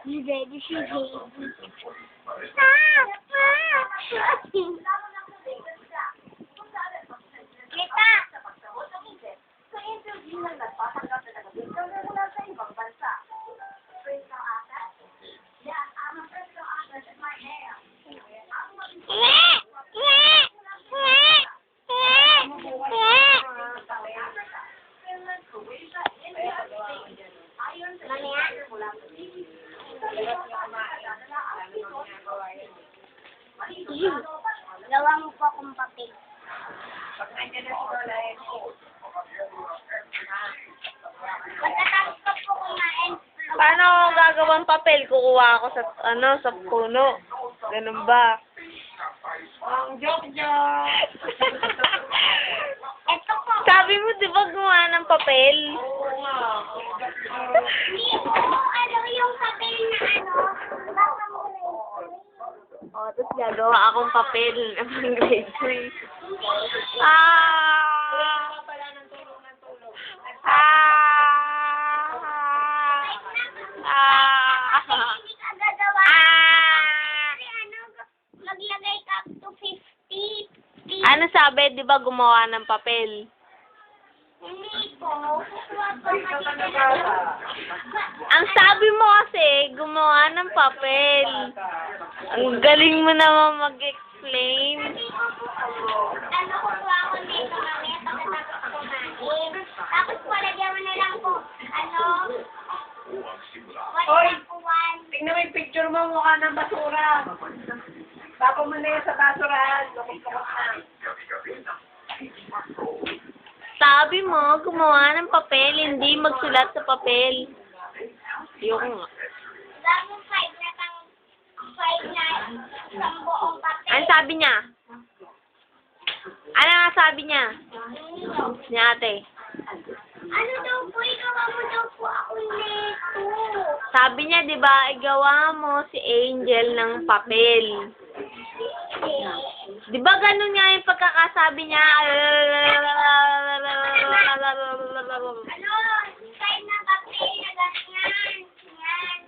You ready, she hates. Kita! Gawa mo po akong papel. Pagkatapos ko po kumain, Paano ako gagawang papel? Kukuha ako sa, sa puno. Ganun ba? Ang joke. eto po. Sabi mo, di ba gumawa ng papel? Yung papel na baka mo na O, tapos gagawa akong papel ng grade 3. Hindi ka gagawa. Kasi maglagay ka up to 50. Ano sabi, di ba gumawa ng papel? Hindi po. Kukuha ko Ang sabi mo kasi, gumawa ng papel. Ang galing mo naman mag-explain. Kukuha ko nito mamaya pagkatapos kumain. Tapos palagyan mo na lang po, Hoy! 1 Tingnan mo yung picture mo, mukha ng basura. Papa mo na yun sa basurahan. Lukot-lukot na. Sabi mo, gumawa ng papel, hindi magsulat sa papel. Yung Bagong 5 na isang buong papel. ano sabi niya? Ano nga sabi niya? Ni ate. Ano daw po, ikaw mo daw po ako neto. Sabi niya, di ba, igawa mo si Angel ng papel. Di ba ganun nga yung pagkakasabi niya?